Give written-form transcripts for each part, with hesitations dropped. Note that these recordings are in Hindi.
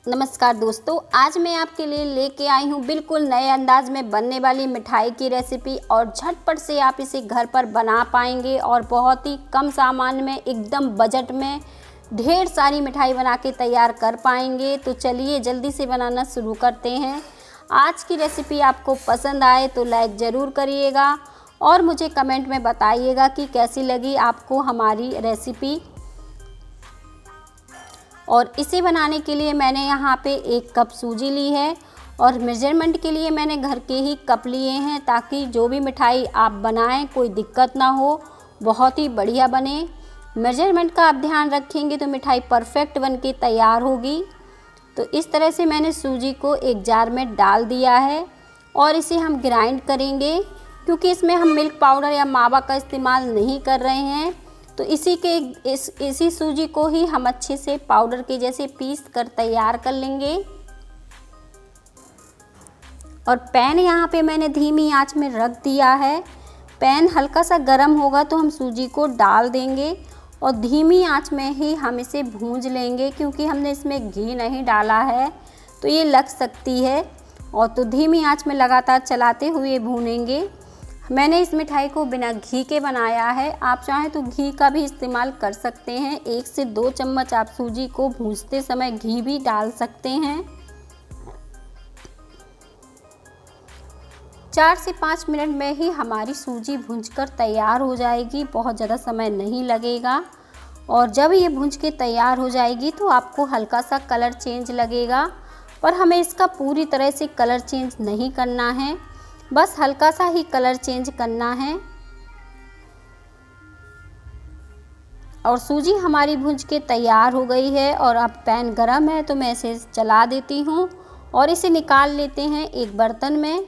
नमस्कार दोस्तों, आज मैं आपके लिए लेके आई हूँ बिल्कुल नए अंदाज में बनने वाली मिठाई की रेसिपी। और झटपट से आप इसे घर पर बना पाएंगे और बहुत ही कम सामान में एकदम बजट में ढेर सारी मिठाई बना के तैयार कर पाएंगे। तो चलिए जल्दी से बनाना शुरू करते हैं। आज की रेसिपी आपको पसंद आए तो लाइक ज़रूर करिएगा और मुझे कमेंट में बताइएगा कि कैसी लगी आपको हमारी रेसिपी। और इसे बनाने के लिए मैंने यहाँ पे 1 कप सूजी ली है और मेजरमेंट के लिए मैंने घर के ही कप लिए हैं, ताकि जो भी मिठाई आप बनाएं कोई दिक्कत ना हो, बहुत ही बढ़िया बने। मेजरमेंट का आप ध्यान रखेंगे तो मिठाई परफेक्ट बन के तैयार होगी। तो इस तरह से मैंने सूजी को एक जार में डाल दिया है और इसे हम ग्राइंड करेंगे, क्योंकि इसमें हम मिल्क पाउडर या मावा का इस्तेमाल नहीं कर रहे हैं। तो इसी सूजी को ही हम अच्छे से पाउडर के जैसे पीस कर तैयार कर लेंगे। और पैन यहाँ पे मैंने धीमी आंच में रख दिया है। पैन हल्का सा गर्म होगा तो हम सूजी को डाल देंगे और धीमी आंच में ही हम इसे भूंज लेंगे, क्योंकि हमने इसमें घी नहीं डाला है तो ये लग सकती है। और तो धीमी आंच में लगातार चलाते हुए भूनेंगे। मैंने इस मिठाई को बिना घी के बनाया है, आप चाहें तो घी का भी इस्तेमाल कर सकते हैं। 1 से 2 चम्मच आप सूजी को भूनते समय घी भी डाल सकते हैं। 4 से 5 मिनट में ही हमारी सूजी भूनकर तैयार हो जाएगी, बहुत ज़्यादा समय नहीं लगेगा। और जब ये भून के तैयार हो जाएगी तो आपको हल्का सा कलर चेंज लगेगा, पर हमें इसका पूरी तरह से कलर चेंज नहीं करना है, बस हल्का सा ही कलर चेंज करना है। और सूजी हमारी भून के तैयार हो गई है और अब पैन गरम है तो मैं इसे चला देती हूँ और इसे निकाल लेते हैं एक बर्तन में।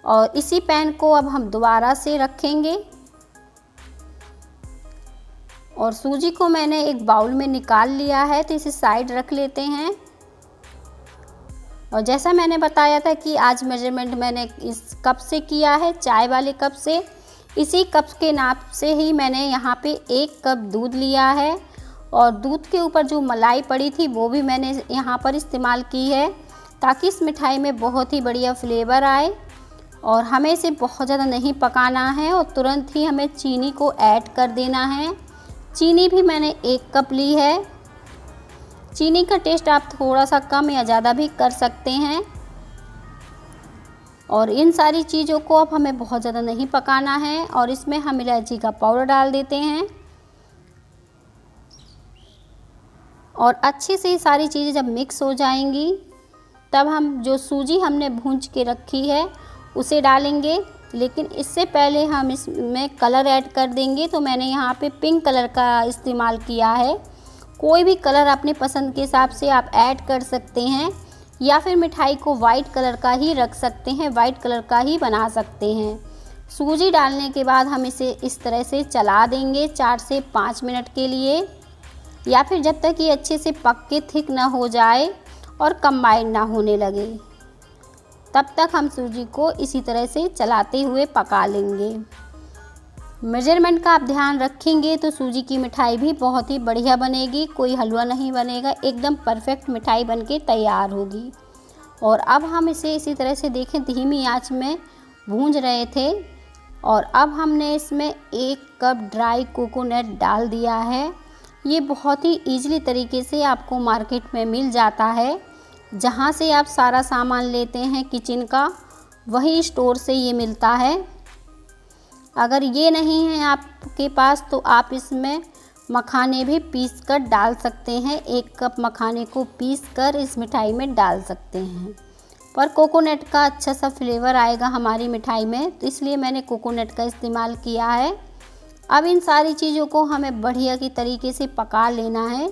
और इसी पैन को अब हम दोबारा से रखेंगे और सूजी को मैंने एक बाउल में निकाल लिया है, तो इसे साइड रख लेते हैं। और जैसा मैंने बताया था कि आज मेजरमेंट मैंने इस कप से किया है, चाय वाले कप से। इसी कप के नाप से ही मैंने यहाँ पे 1 कप दूध लिया है और दूध के ऊपर जो मलाई पड़ी थी वो भी मैंने यहाँ पर इस्तेमाल की है, ताकि इस मिठाई में बहुत ही बढ़िया फ्लेवर आए। और हमें इसे बहुत ज़्यादा नहीं पकाना है और तुरंत ही हमें चीनी को ऐड कर देना है। चीनी भी मैंने 1 कप ली है। चीनी का टेस्ट आप थोड़ा सा कम या ज़्यादा भी कर सकते हैं। और इन सारी चीज़ों को अब हमें बहुत ज़्यादा नहीं पकाना है और इसमें हम इलायची का पाउडर डाल देते हैं। और अच्छे से ये सारी चीज़ें जब मिक्स हो जाएंगी तब हम जो सूजी हमने भूंज के रखी है उसे डालेंगे। लेकिन इससे पहले हम इसमें कलर ऐड कर देंगे। तो मैंने यहाँ पे पिंक कलर का इस्तेमाल किया है। कोई भी कलर अपने पसंद के हिसाब से आप ऐड कर सकते हैं, या फिर मिठाई को वाइट कलर का ही रख सकते हैं, वाइट कलर का ही बना सकते हैं। सूजी डालने के बाद हम इसे इस तरह से चला देंगे 4 से 5 मिनट के लिए, या फिर जब तक ये अच्छे से पक के थिक ना हो जाए और कंबाइन ना होने लगे, तब तक हम सूजी को इसी तरह से चलाते हुए पका लेंगे। मेजरमेंट का आप ध्यान रखेंगे तो सूजी की मिठाई भी बहुत ही बढ़िया बनेगी, कोई हलवा नहीं बनेगा, एकदम परफेक्ट मिठाई बनके तैयार होगी। और अब हम इसे इसी तरह से देखें धीमी आंच में भूंज रहे थे। और अब हमने इसमें 1 कप ड्राई कोकोनट डाल दिया है। ये बहुत ही ईजिली तरीके से आपको मार्केट में मिल जाता है, जहाँ से आप सारा सामान लेते हैं किचन का, वही स्टोर से ये मिलता है। अगर ये नहीं है आपके पास तो आप इसमें मखाने भी पीस कर डाल सकते हैं। 1 कप मखाने को पीस कर इस मिठाई में डाल सकते हैं, पर कोकोनट का अच्छा सा फ्लेवर आएगा हमारी मिठाई में, तो इसलिए मैंने कोकोनट का इस्तेमाल किया है। अब इन सारी चीज़ों को हमें बढ़िया की तरीके से पका लेना है,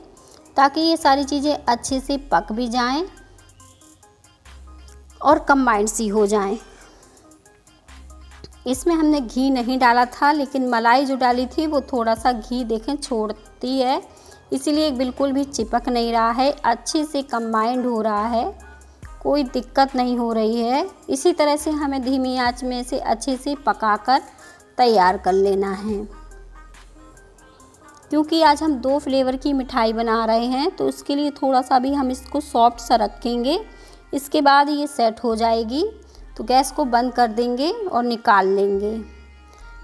ताकि ये सारी चीज़ें अच्छे से पक भी जाएं और कंबाइंड सी हो जाएं। इसमें हमने घी नहीं डाला था, लेकिन मलाई जो डाली थी वो थोड़ा सा घी देखें छोड़ती है, इसीलिए बिल्कुल भी चिपक नहीं रहा है, अच्छे से कंबाइंड हो रहा है, कोई दिक्कत नहीं हो रही है। इसी तरह से हमें धीमी आंच में इसे अच्छे से पकाकर तैयार कर लेना है। क्योंकि आज हम 2 फ्लेवर की मिठाई बना रहे हैं तो उसके लिए थोड़ा सा भी हम इसको सॉफ्ट सा रखेंगे। इसके बाद ये सेट हो जाएगी। तो गैस को बंद कर देंगे और निकाल लेंगे।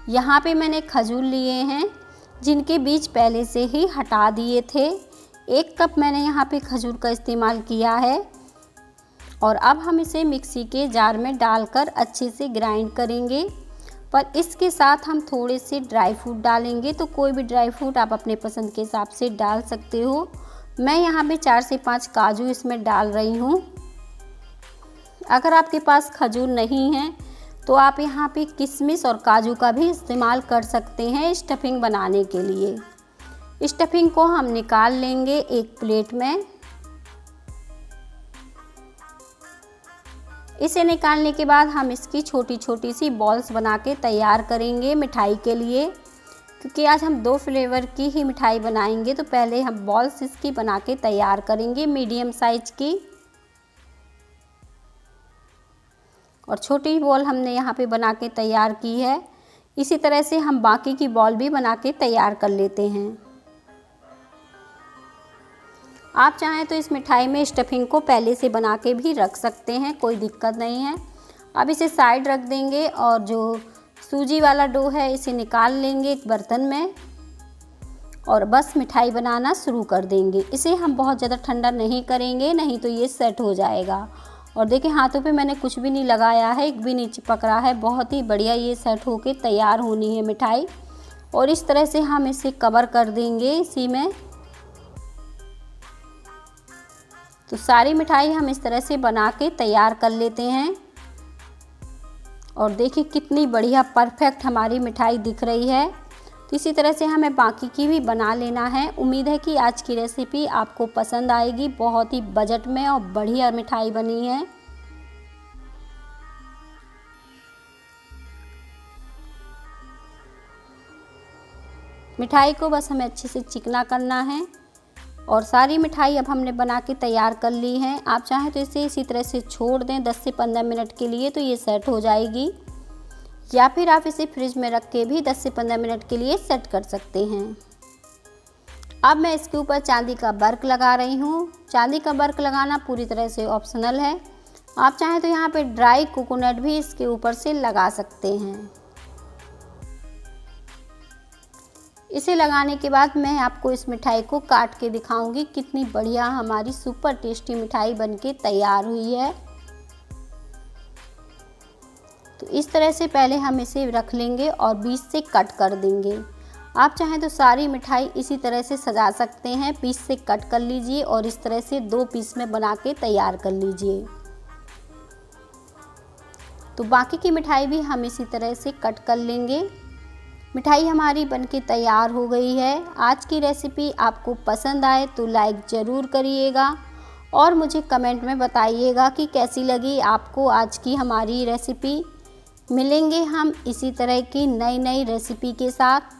यहाँ पे मैंने खजूर लिए हैं जिनके बीज पहले से ही हटा दिए थे। 1 कप मैंने यहाँ पे खजूर का इस्तेमाल किया है। और अब हम इसे मिक्सी के जार में डालकर अच्छे से ग्राइंड करेंगे। पर इसके साथ हम थोड़े से ड्राई फ्रूट डालेंगे। तो कोई भी ड्राई फ्रूट आप अपने पसंद के हिसाब से डाल सकते हो। मैं यहाँ पे 4 से 5 काजू इसमें डाल रही हूँ। अगर आपके पास खजूर नहीं है तो आप यहाँ पे किशमिश और काजू का भी इस्तेमाल कर सकते हैं स्टफिंग बनाने के लिए। स्टफिंग को हम निकाल लेंगे एक प्लेट में। इसे निकालने के बाद हम इसकी छोटी छोटी सी बॉल्स बना के तैयार करेंगे मिठाई के लिए। क्योंकि आज हम 2 फ्लेवर की ही मिठाई बनाएंगे तो पहले हम बॉल्स इसकी बना के तैयार करेंगे मीडियम साइज की। और छोटी बॉल हमने यहाँ पे बना के तैयार की है। इसी तरह से हम बाकी की बॉल भी बना के तैयार कर लेते हैं। आप चाहें तो इस मिठाई में स्टफिंग को पहले से बना के भी रख सकते हैं, कोई दिक्कत नहीं है। अब इसे साइड रख देंगे और जो सूजी वाला डो है इसे निकाल लेंगे एक बर्तन में और बस मिठाई बनाना शुरू कर देंगे। इसे हम बहुत ज़्यादा ठंडा नहीं करेंगे, नहीं तो ये सेट हो जाएगा। और देखिए हाथों पे मैंने कुछ भी नहीं लगाया है, एक भी नहीं चिपक रहा है। बहुत ही बढ़िया ये सेट होके तैयार होनी है मिठाई। और इस तरह से हम इसे कवर कर देंगे इसी में। तो सारी मिठाई हम इस तरह से बना के तैयार कर लेते हैं। और देखिए कितनी बढ़िया परफेक्ट हमारी मिठाई दिख रही है। तो इसी तरह से हमें बाकी की भी बना लेना है। उम्मीद है कि आज की रेसिपी आपको पसंद आएगी। बहुत ही बजट में और बढ़िया मिठाई बनी है। मिठाई को बस हमें अच्छे से चिकना करना है। और सारी मिठाई अब हमने बना के तैयार कर ली है। आप चाहें तो इसे इसी तरह से छोड़ दें 10 से 15 मिनट के लिए, तो ये सेट हो जाएगी। या फिर आप इसे फ्रिज में रख के भी 10 से 15 मिनट के लिए सेट कर सकते हैं। अब मैं इसके ऊपर चांदी का वर्क लगा रही हूँ। चांदी का वर्क लगाना पूरी तरह से ऑप्शनल है। आप चाहें तो यहाँ पे ड्राई कोकोनट भी इसके ऊपर से लगा सकते हैं। इसे लगाने के बाद मैं आपको इस मिठाई को काट के दिखाऊंगी कितनी बढ़िया हमारी सुपर टेस्टी मिठाई बनके तैयार हुई है। तो इस तरह से पहले हम इसे रख लेंगे और बीच से कट कर देंगे। आप चाहें तो सारी मिठाई इसी तरह से सजा सकते हैं। बीच से कट कर लीजिए और इस तरह से 2 पीस में बना के तैयार कर लीजिए। तो बाकी की मिठाई भी हम इसी तरह से कट कर लेंगे। मिठाई हमारी बनके तैयार हो गई है। आज की रेसिपी आपको पसंद आए तो लाइक ज़रूर करिएगा और मुझे कमेंट में बताइएगा कि कैसी लगी आपको आज की हमारी रेसिपी। मिलेंगे हम इसी तरह की नई नई रेसिपी के साथ।